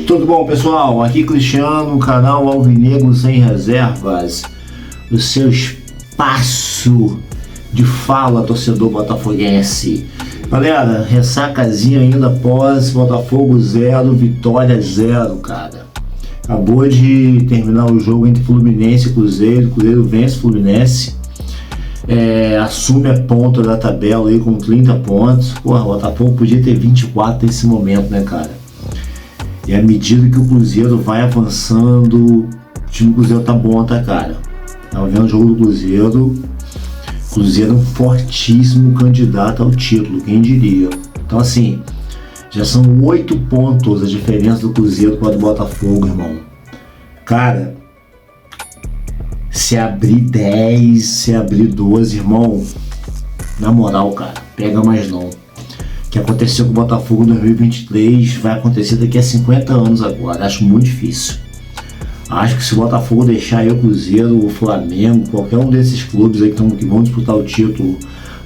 Tudo bom, pessoal? Aqui Cristiano, canal Alvinegro Sem Reservas, o seu espaço de fala, torcedor botafoguense. Galera, ressacazinha ainda após Botafogo 0, Vitória 0, cara. Acabou de terminar o jogo entre Fluminense e Cruzeiro. Cruzeiro vence Fluminense, assume a ponta da tabela aí com 30 pontos. Porra, o Botafogo podia ter 24 nesse momento, né, cara? E à medida que o Cruzeiro vai avançando, o time do Cruzeiro tá bom, tá, cara? Tava vendo o jogo do Cruzeiro. Cruzeiro é um fortíssimo candidato ao título, quem diria? Então, assim, já são 8 pontos a diferença do Cruzeiro para o Botafogo, irmão. Cara, se abrir 10, se abrir 12, irmão, na moral, cara, pega mais não. O que aconteceu com o Botafogo em 2023 vai acontecer daqui a 50 anos agora. Acho muito difícil. Acho que se o Botafogo deixar aí o Cruzeiro, o Flamengo, qualquer um desses clubes aí que vão disputar o título,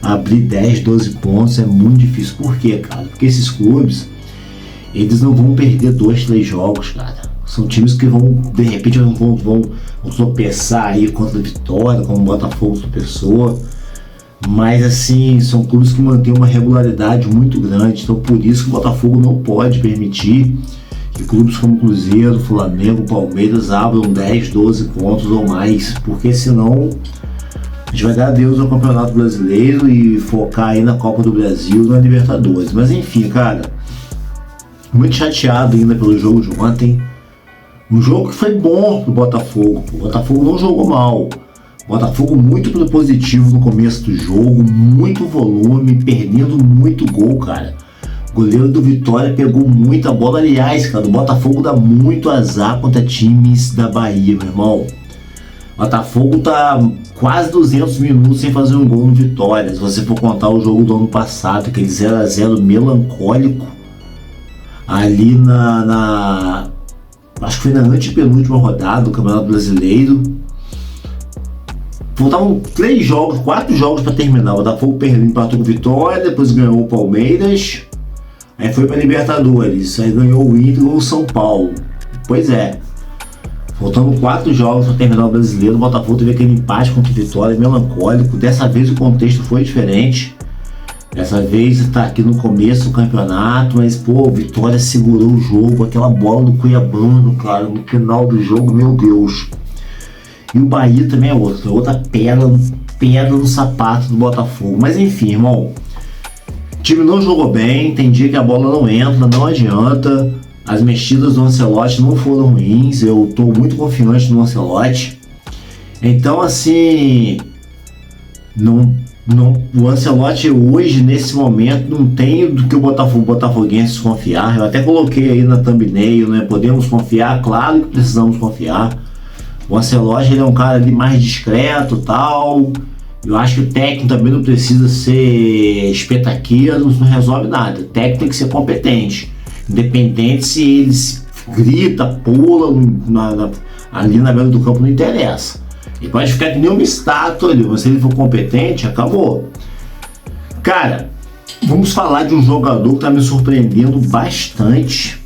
abrir 10, 12 pontos é muito difícil. Por quê, cara? Porque esses clubes, eles não vão perder 2, 3 jogos, cara. São times que vão, de repente, vão tropeçar aí contra a Vitória, como o Botafogo tropeçou. Mas assim, são clubes que mantêm uma regularidade muito grande. Então por isso que o Botafogo não pode permitir que clubes como Cruzeiro, Flamengo, Palmeiras abram 10, 12 pontos ou mais, porque senão a gente vai dar adeus ao Campeonato Brasileiro e focar aí na Copa do Brasil e na Libertadores. Mas enfim, cara, muito chateado ainda pelo jogo de ontem. Um jogo que foi bom pro Botafogo. O Botafogo não jogou mal. O Botafogo muito positivo no começo do jogo, muito volume, perdendo muito gol, cara. O goleiro do Vitória pegou muita bola. Aliás, cara, o Botafogo dá muito azar contra times da Bahia, meu irmão. O Botafogo tá quase 200 minutos sem fazer um gol no Vitória. Se você for contar o jogo do ano passado, aquele 0x0 melancólico, ali acho que foi na antepenúltima rodada do Campeonato Brasileiro. Faltavam 4 jogos para terminar. O Botafogo empatou com o Vitória, depois ganhou o Palmeiras, aí foi para Libertadores, aí ganhou o Inter ou o São Paulo. Pois é, faltando 4 jogos para terminar o Brasileiro, o Botafogo teve aquele empate contra o Vitória, melancólico. Dessa vez o contexto foi diferente. Dessa vez está aqui no começo do campeonato, mas pô, o Vitória segurou o jogo, aquela bola do Cuiabano, cara, no final do jogo, meu Deus. E o Bahia também é outra pedra no sapato do Botafogo. Mas enfim, irmão, o time não jogou bem, tem dia que a bola não entra, não adianta. As mexidas do Ancelotti não foram ruins, eu estou muito confiante no Ancelotti. Então assim, o Ancelotti hoje, nesse momento, não tem do que o botafoguense confiar. Eu até coloquei aí na thumbnail, né? Podemos confiar? Claro que precisamos confiar. O Ancelotti, ele é um cara ali mais discreto e tal. Eu acho que o técnico também não precisa ser espetaqueiro, não resolve nada. O técnico tem que ser competente. Independente se ele grita, pula ali na beira do campo, não interessa. Ele pode ficar que nem uma estátua ali, mas se ele for competente, acabou. Cara, vamos falar de um jogador que está me surpreendendo bastante.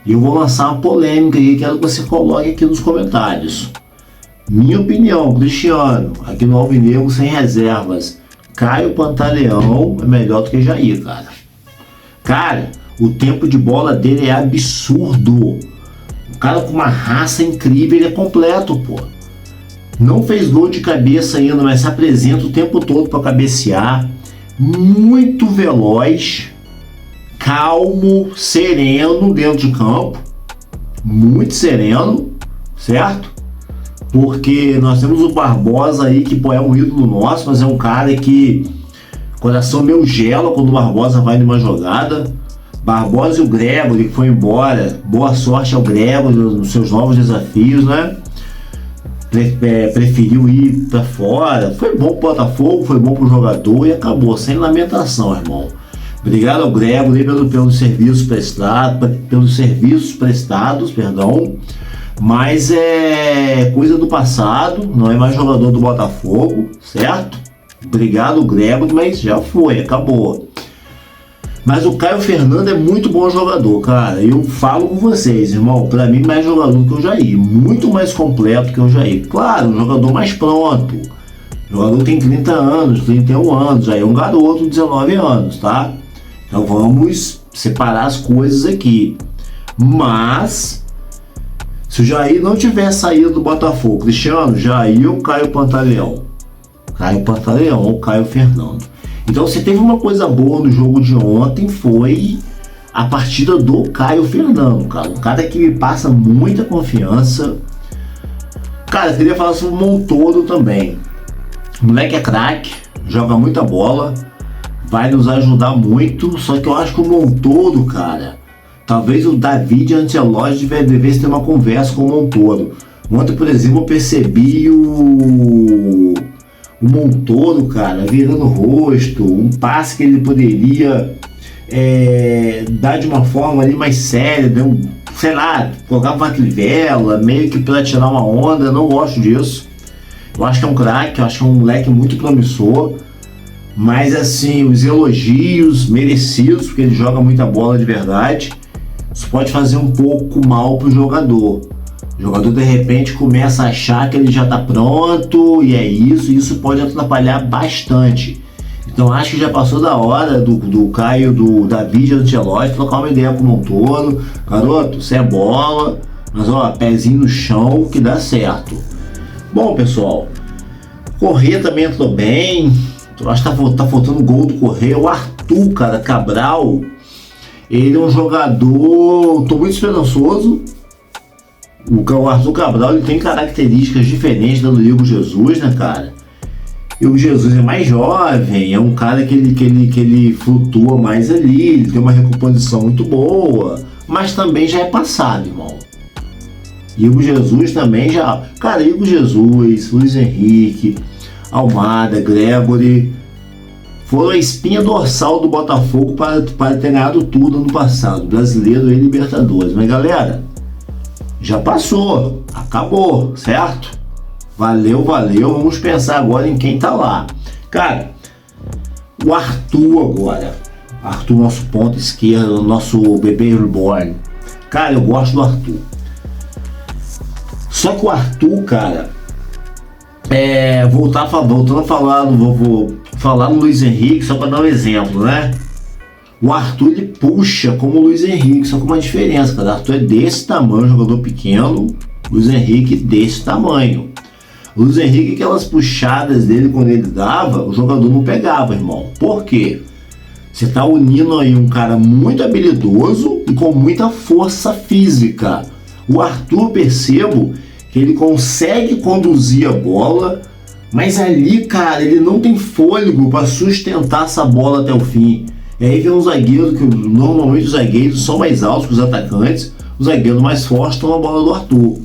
E eu vou lançar uma polêmica aí, quero que você coloque aqui nos comentários. Minha opinião, Cristiano, aqui no Alvinegro Sem Reservas, Caio Pantaleão é melhor do que Jair, cara. Cara, o tempo de bola dele é absurdo. O cara com uma raça incrível, ele é completo, pô. Não fez gol de cabeça ainda, mas se apresenta o tempo todo para cabecear. Muito veloz, calmo, sereno dentro de campo. Muito sereno, certo? Porque nós temos o Barbosa aí, que pô, é um ídolo nosso, mas é um cara que coração meu gela quando o Barbosa vai numa jogada. Barbosa e o Gregory, que foi embora. Boa sorte ao Gregory nos seus novos desafios, né? Preferiu ir para fora. Foi bom pro Botafogo, foi bom pro jogador e acabou, sem lamentação, irmão. Obrigado ao Gregory pelos serviços prestados, mas é coisa do passado, não é mais jogador do Botafogo, certo? Obrigado, Gregory, mas já foi, acabou. Mas o Caio Fernando é muito bom jogador, cara. Eu falo com vocês, irmão. Pra mim, mais jogador que o Jair. Muito mais completo que o Jair. Claro, um jogador mais pronto. O jogador tem 30 anos, 31 anos. Jair é um garoto de 19 anos, tá? Então vamos separar as coisas aqui. Mas, se o Jair não tiver saído do Botafogo, Cristiano, Jair ou Caio Pantaleão? Caio Pantaleão ou Caio Fernando? Então, se teve uma coisa boa no jogo de ontem, foi a partida do Caio Fernando, cara. Um cara que me passa muita confiança. Cara, eu queria falar sobre o Montoro também. O moleque é craque, joga muita bola, vai nos ajudar muito. Só que eu acho que o Montoro, cara, talvez o David Ancelotti devesse ter uma conversa com o Montoro. Ontem, por exemplo, eu percebi o Montoro, cara, virando o rosto, um passe que ele poderia dar de uma forma ali mais séria, sei lá, colocar uma trivela, meio que pra tirar uma onda. Eu não gosto disso. Eu acho que é um craque, eu acho que é um moleque muito promissor, mas assim, os elogios merecidos, porque ele joga muita bola de verdade, isso pode fazer um pouco mal pro jogador. O jogador de repente começa a achar que ele já está pronto e é isso, e isso pode atrapalhar bastante. Então acho que já passou da hora do Caio, do David Ancelotti trocar uma ideia com o Montoro. Garoto, você é bola, mas ó, pezinho no chão que dá certo. Bom, pessoal, Corrêa também entrou bem. Eu acho que tá faltando o gol do Corrêa. O Arthur, cara, Cabral, ele é um jogador, tô muito esperançoso. O Arthur Cabral, ele tem características diferentes da do Igor Jesus, né, cara? E o Jesus é mais jovem, é um cara que ele flutua mais ali, ele tem uma recomposição muito boa, mas também já é passado, irmão. Igor Jesus também já... Cara, Igor Jesus, Luiz Henrique, Almada, Gregory foram a espinha dorsal do Botafogo para ter ganhado tudo ano passado, Brasileiro e Libertadores. Mas galera, já passou, acabou, certo? Valeu, vamos pensar agora em quem tá lá. Cara, o Arthur agora. Arthur, nosso ponto esquerdo, nosso bebê reborn. Cara, eu gosto do Arthur. Só que o Arthur, cara, voltando a falar, vou falar no Luiz Henrique, só para dar um exemplo, né? O Arthur, ele puxa como o Luiz Henrique, só com uma diferença, cara. O Arthur é desse tamanho, jogador pequeno, Luiz Henrique desse tamanho. O Luiz Henrique, aquelas puxadas dele quando ele dava, o jogador não pegava, irmão. Por quê? Você tá unindo aí um cara muito habilidoso e com muita força física. O Arthur, percebo que ele consegue conduzir a bola, mas ali, cara, ele não tem fôlego para sustentar essa bola até o fim. E aí vem um zagueiro, que normalmente os zagueiros são mais altos que os atacantes, o zagueiro mais forte toma a bola do Arthur.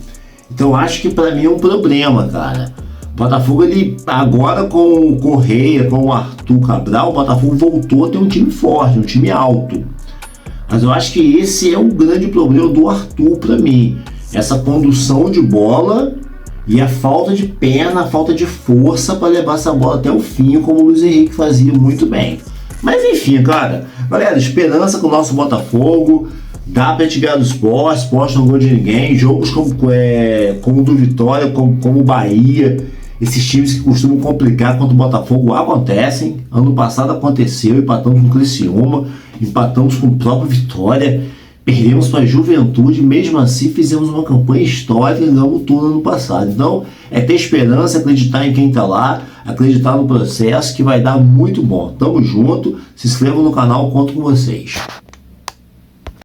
Então acho que para mim é um problema, cara. O Botafogo, ele agora com o Corrêa, com o Arthur Cabral, o Botafogo voltou a ter um time forte, um time alto. Mas eu acho que esse é o grande problema do Arthur para mim. Essa condução de bola e a falta de perna, a falta de força para levar essa bola até o fim, como o Luiz Henrique fazia muito bem. Mas enfim, cara, galera, esperança com o nosso Botafogo. Dá pra gente ganhar do Sport não gol de ninguém. Jogos como o do Vitória, como o Bahia, esses times que costumam complicar contra o Botafogo acontecem. Ano passado aconteceu, empatamos com o Criciúma, empatamos com o próprio Vitória, perdemos para a Juventude, mesmo assim fizemos uma campanha histórica e ganhamos tudo ano passado. Então é ter esperança, acreditar em quem tá lá, acreditar no processo que vai dar muito bom. Tamo junto, se inscrevam no canal, conto com vocês.